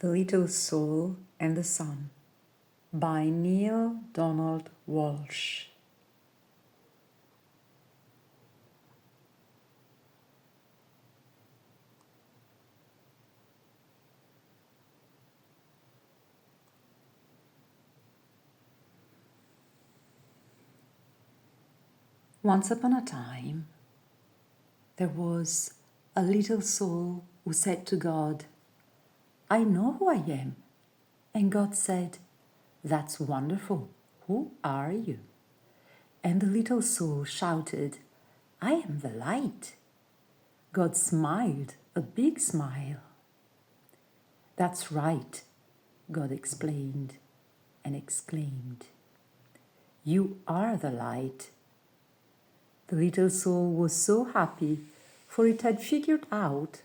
The Little Soul and the Sun by Neale Walsch. Once upon a time, there was a little soul who said to God, "I know who I am." And God said, "That's wonderful. Who are you?" And the little soul shouted, "I am the light." God smiled a big smile. "That's right," God explained and exclaimed, "You are the light." The little soul was so happy, for it had figured out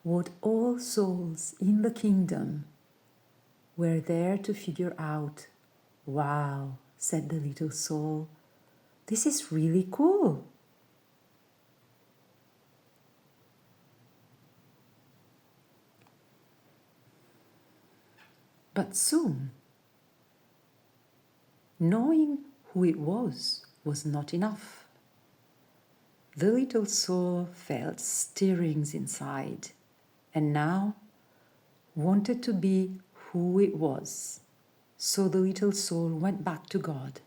what all souls in the kingdom were there to figure out. "Wow," said the little soul, "this is really cool." But soon, knowing who it was not enough. The little soul felt stirrings inside, and now wanted to be who it was. So the little soul went back to God,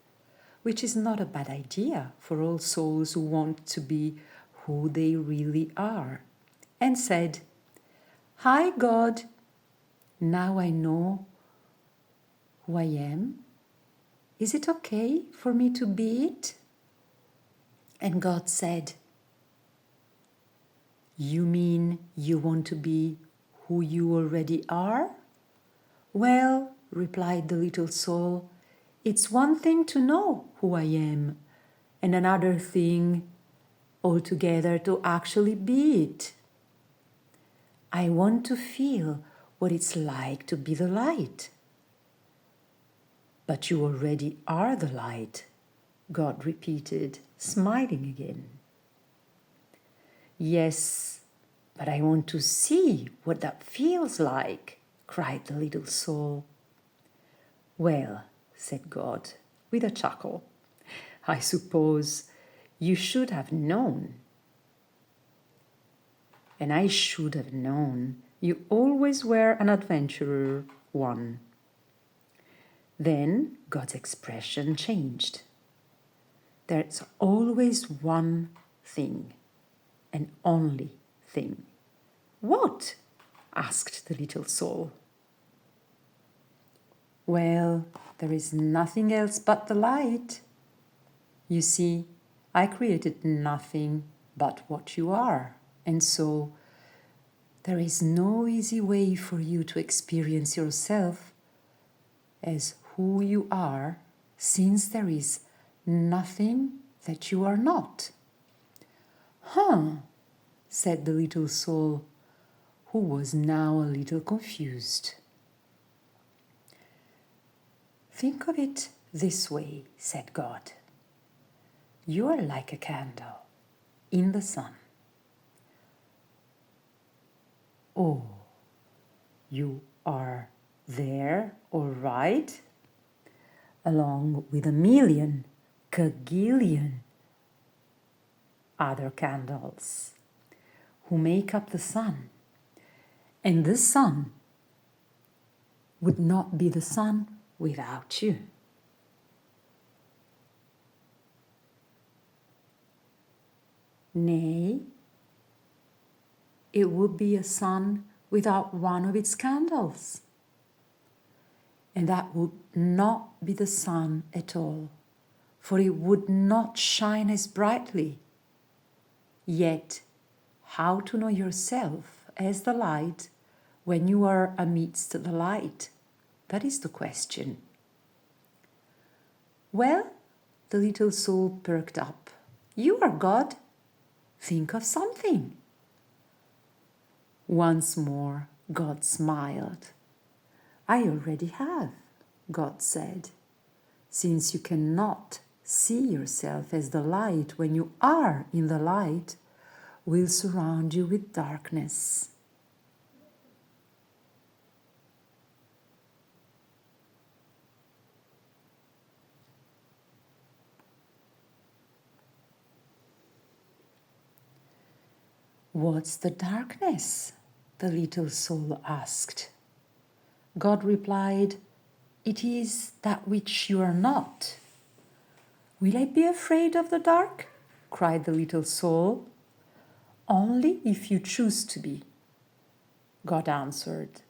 which is not a bad idea for all souls who want to be who they really are, and said, "Hi, God, now I know who I am. Is it okay for me to be it?" And God said, "You mean you want to be who you already are?" "Well," replied the little soul, "it's one thing to know who I am, and another thing altogether to actually be it. I want to feel what it's like to be the light." "But you already are the light," God repeated, smiling again. "Yes, but I want to see what that feels like," cried the little soul. "Well," said God, with a chuckle, "I suppose you should have known. And I should have known you always were an adventurer one." Then God's expression changed. "There's always one thing, and only thing." "What?" asked the little soul. "Well, there is nothing else but the light. You see, I created nothing but what you are, and so there is no easy way for you to experience yourself as who you are, since there is nothing that you are not." "Huh," said the little soul, who was now a little confused. "Think of it this way," said God. "You are like a candle in the sun. Oh, you are there, all right, along with a million, kagillion other candles who make up the sun. And the sun would not be the sun without you. Nay, it would be a sun without one of its candles. And that would not be the sun at all, for it would not shine as brightly. Yet, how to know yourself as the light when you are amidst the light? That is the question." "Well," the little soul perked up, "you are God. Think of something." Once more, God smiled. "I already have," God said. "Since you cannot see yourself as the light when you are in the light, we'll surround you with darkness." "What's the darkness?" the little soul asked. God replied, "It is that which you are not." "Will I be afraid of the dark?" cried the little soul. "Only if you choose to be," God answered.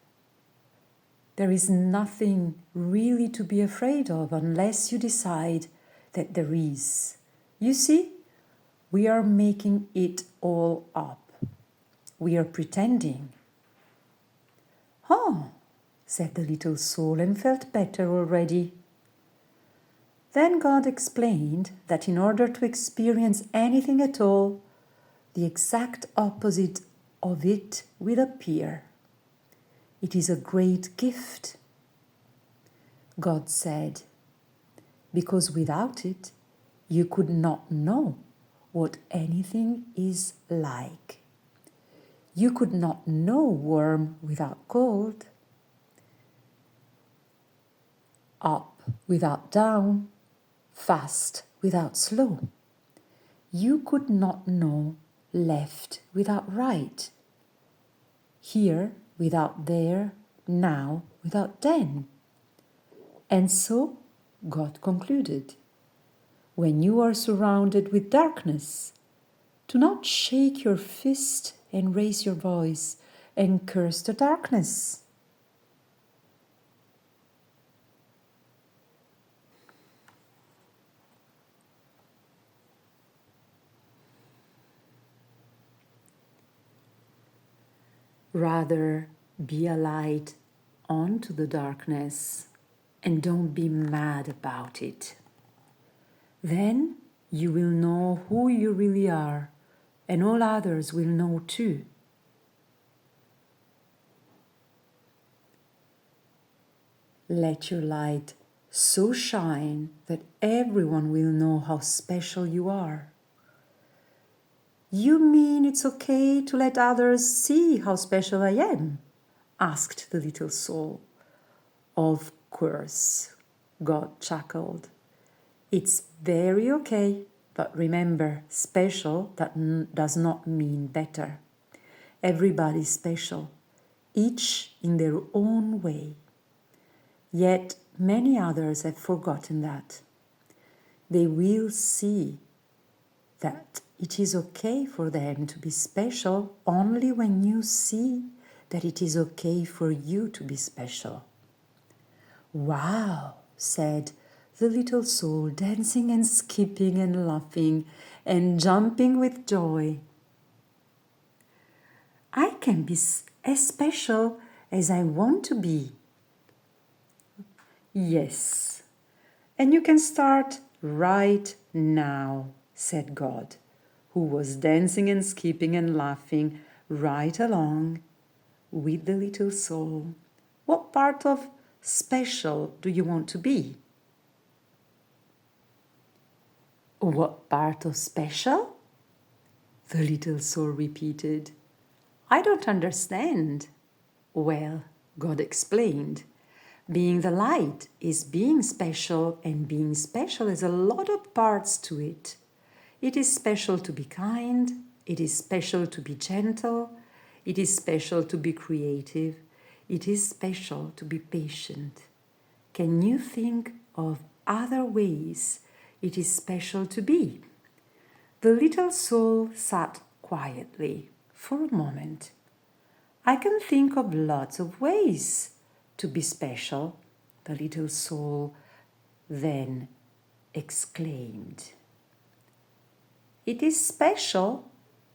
"There is nothing really to be afraid of unless you decide that there is. You see, we are making it all up. We are pretending." "Oh," said the little soul and felt better already. Then God explained that in order to experience anything at all, the exact opposite of it will appear. It is a great gift. God said, because without it, you could not know what anything is like. You could not know warm without cold, up without down, fast without slow. You could not know left without right, here without there, now without then. And so God concluded, when you are surrounded with darkness, do not shake your fist and raise your voice and curse the darkness. Rather, be a light onto the darkness and don't be mad about it. Then you will know who you really are, and all others will know too. Let your light so shine that everyone will know how special you are. "You mean it's okay to let others see how special I am?" asked the little soul. "Of course," God chuckled. "It's very okay, but remember, special does not mean better. Everybody's special, each in their own way. Yet many others have forgotten that. They will see that it is okay for them to be special only when you see that it is okay for you to be special." "Wow," said the little soul, dancing and skipping and laughing and jumping with joy. "I can be as special as I want to be." "Yes, and you can start right now," said God, who was dancing and skipping and laughing right along with the little soul. "What part of special do you want to be?" "What part of special?" the little soul repeated. "I don't understand." "Well," God explained, being the light is being special, and being special has a lot of parts to it. It is special to be kind, it is special to be gentle, it is special to be creative, it is special to be patient. Can you think of other ways it is special to be? The little soul sat quietly for a moment. "I can think of lots of ways to be special," the little soul then exclaimed. "It is special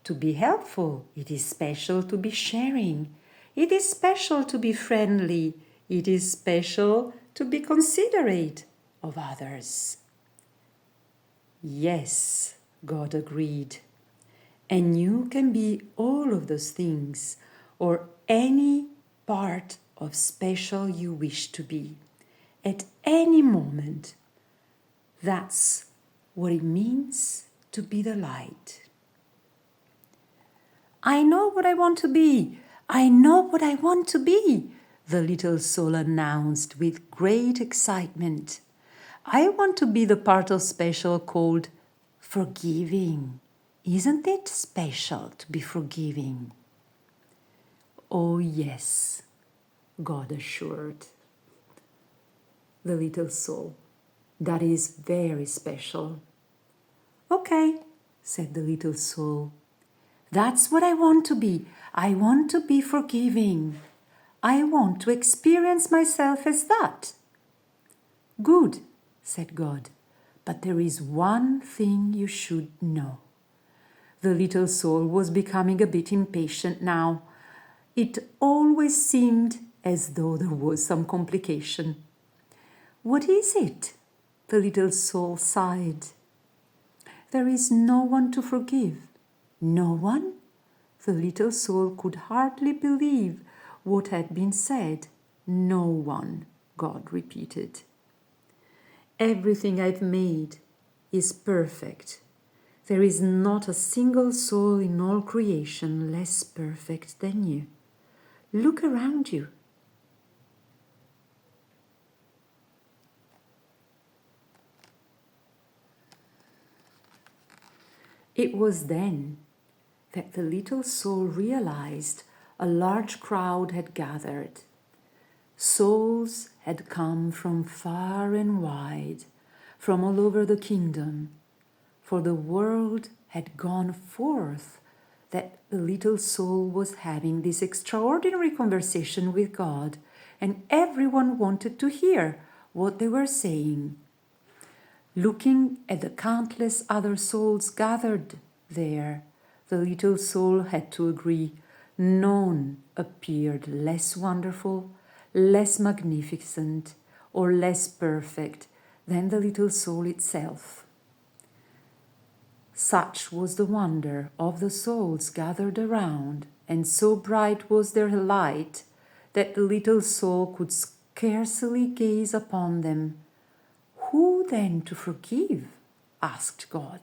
to be helpful. It is special to be sharing. It is special to be friendly. It is special to be considerate of others." "Yes," God agreed. "And you can be all of those things, or any part of special you wish to be, at any moment. That's what it means to be the light." "I know what I want to be. I know what I want to be," the little soul announced with great excitement. "I want to be the part of special called forgiving. Isn't it special to be forgiving? Oh yes, God assured the little soul. That is very special. Okay, said the little soul. That's what I want to be. I want to be forgiving. I want to experience myself as that. Good, said God, but there is one thing you should know. The little soul was becoming a bit impatient now. It always seemed as though there was some complication. What is it? The little soul sighed. There is no one to forgive. No one? The little soul could hardly believe what had been said. No one, God repeated. Everything I've made is perfect. There is not a single soul in all creation less perfect than you. Look around you. It was then that the little soul realized a large crowd had gathered. Souls had come from far and wide, from all over the kingdom, for the world had gone forth that the little soul was having this extraordinary conversation with God, and everyone wanted to hear what they were saying. Looking at the countless other souls gathered there, the little soul had to agree none appeared less wonderful, less magnificent, or less perfect than the little soul itself. Such was the wonder of the souls gathered around, and so bright was their light that the little soul could scarcely gaze upon them. Who then to forgive? Asked God.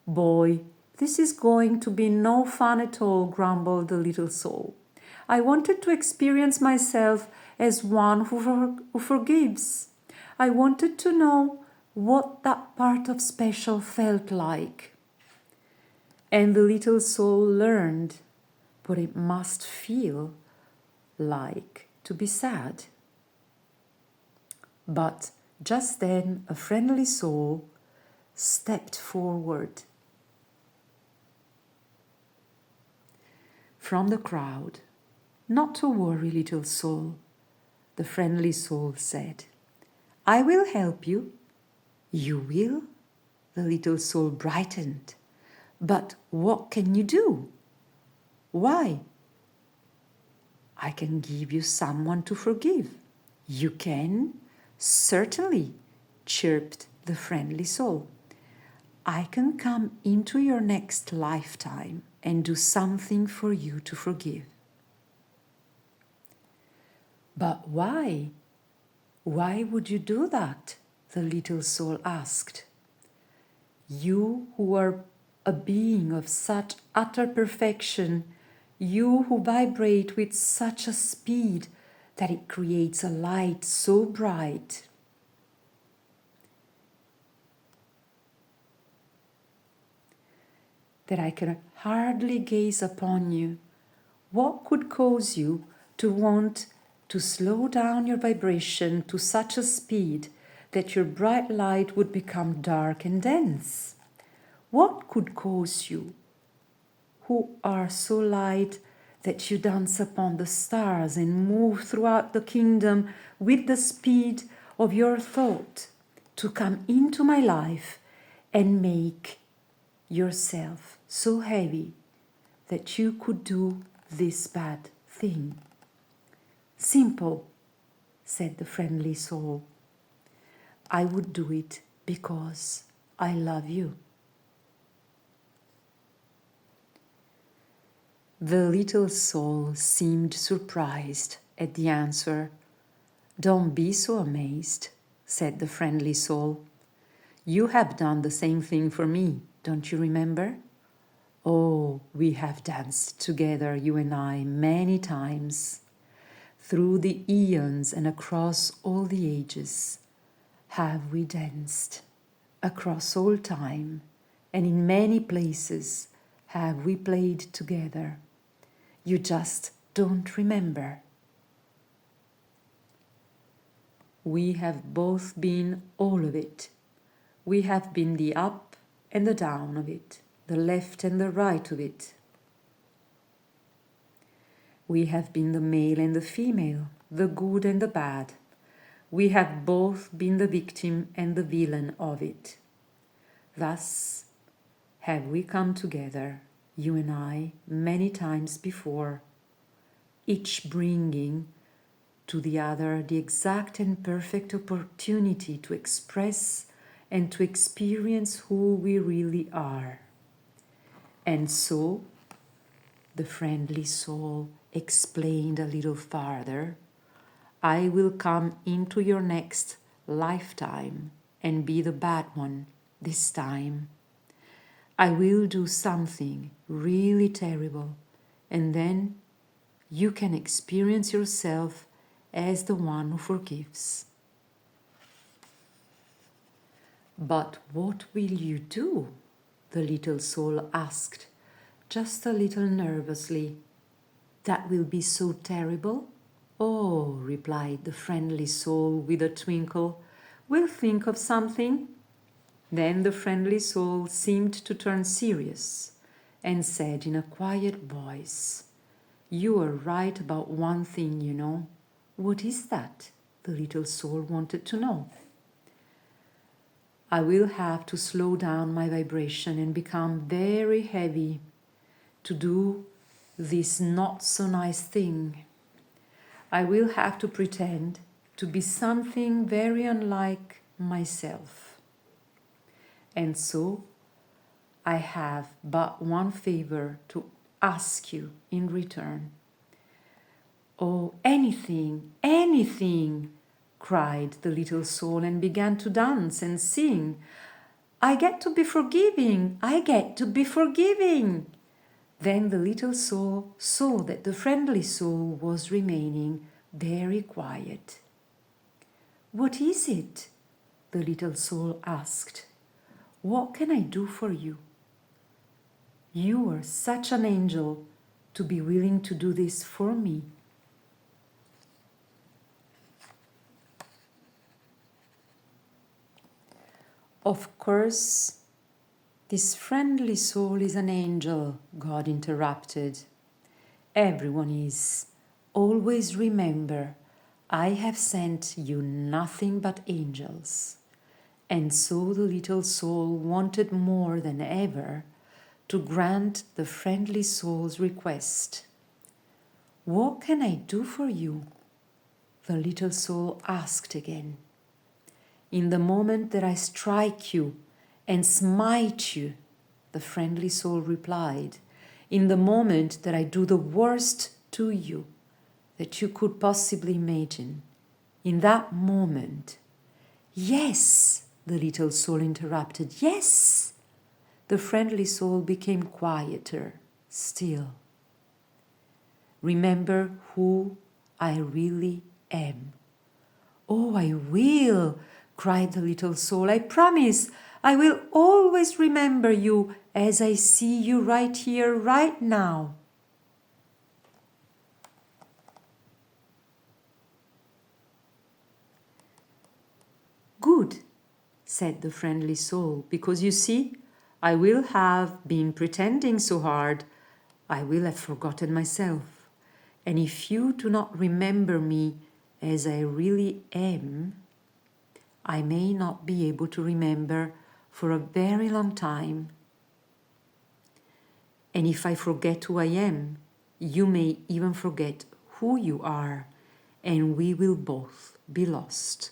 Boy, this is going to be no fun at all, grumbled the little soul. I wanted to experience myself as one who forgives. I wanted to know what that part of special felt like. And the little soul learned what it must feel like to be sad. But just then a friendly soul stepped forward from the crowd. Not to worry, little soul, the friendly soul said. I will help you. You will? The little soul brightened. But what can you do? Why? I can give you someone to forgive. You can? Certainly, chirped the friendly soul. I can come into your next lifetime and do something for you to forgive. But why? Why would you do that? The little soul asked. You who are a being of such utter perfection, you who vibrate with such a speed that it creates a light so bright. That I can hardly gaze upon you. What could cause you to want to slow down your vibration to such a speed that your bright light would become dark and dense? What could cause you, who are so light that you dance upon the stars and move throughout the kingdom with the speed of your thought, to come into my life and make yourself so heavy that you could do this bad thing? Simple, said the friendly soul. I would do it because I love you. The little soul seemed surprised at the answer. Don't be so amazed, said the friendly soul. You have done the same thing for me, don't you remember? Oh, we have danced together, you and I, many times. Through the eons and across all the ages have we danced, across all time and in many places have we played together. You just don't remember. We have both been all of it. We have been the up and the down of it, the left and the right of it. We have been the male and the female, the good and the bad. We have both been the victim and the villain of it. Thus have we come together, you and I, many times before, each bringing to the other the exact and perfect opportunity to express and to experience who we really are. And so, the friendly soul explained a little farther, I will come into your next lifetime and be the bad one this time. I will do something really terrible, and then you can experience yourself as the one who forgives. But what will you do? The little soul asked, just a little nervously. That will be so terrible? Oh, replied the friendly soul with a twinkle, we'll think of something. Then the friendly soul seemed to turn serious and said in a quiet voice, You are right about one thing, you know. What is that? The little soul wanted to know. I will have to slow down my vibration and become very heavy to do this not so nice thing. I will have to pretend to be something very unlike myself. And so I have but one favor to ask you in return. Oh, anything, anything, cried the little soul and began to dance and sing. I get to be forgiving, I get to be forgiving. Then the little soul saw that the friendly soul was remaining very quiet. What is it? The little soul asked. What can I do for you? You are such an angel to be willing to do this for me. Of course, this friendly soul is an angel, God interrupted. Everyone is. Always remember, I have sent you nothing but angels. And so the little soul wanted more than ever to grant the friendly soul's request. What can I do for you? The little soul asked again. In the moment that I strike you and smite you, the friendly soul replied, in the moment that I do the worst to you that you could possibly imagine, in that moment, yes, the little soul interrupted, yes. The friendly soul became quieter still. Remember who I really am. Oh, I will, cried the little soul. I promise I will always remember you as I see you right here, right now. Good, said the friendly soul, because you see, I will have been pretending so hard, I will have forgotten myself. And if you do not remember me as I really am, I may not be able to remember for a very long time. And if I forget who I am, you may even forget who you are, and we will both be lost.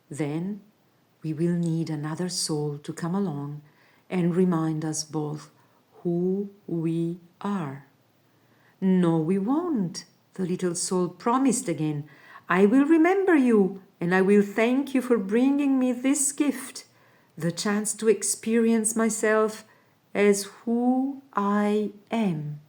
Then we will need another soul to come along and remind us both who we are. No, we won't, the little soul promised again. I will remember you, and I will thank you for bringing me this gift, the chance to experience myself as who I am.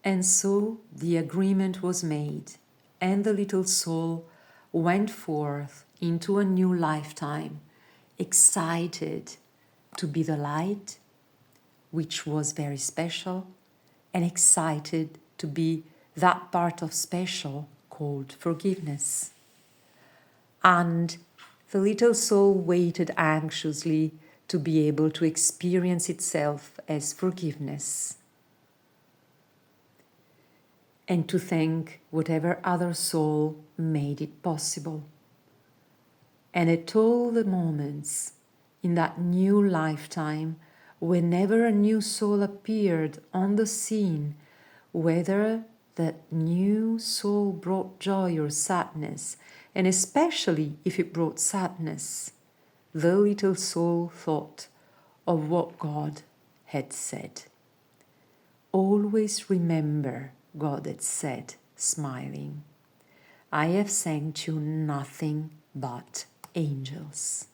And so the agreement was made, and the little soul went forth into a new lifetime, excited to be the light, which was very special, and excited to be that part of special called forgiveness. And the little soul waited anxiously to be able to experience itself as forgiveness, and to thank whatever other soul made it possible. And at all the moments in that new lifetime, whenever a new soul appeared on the scene, whether that new soul brought joy or sadness, and especially if it brought sadness, the little soul thought of what God had said. Always remember, God had said, smiling, I have sent you nothing but angels.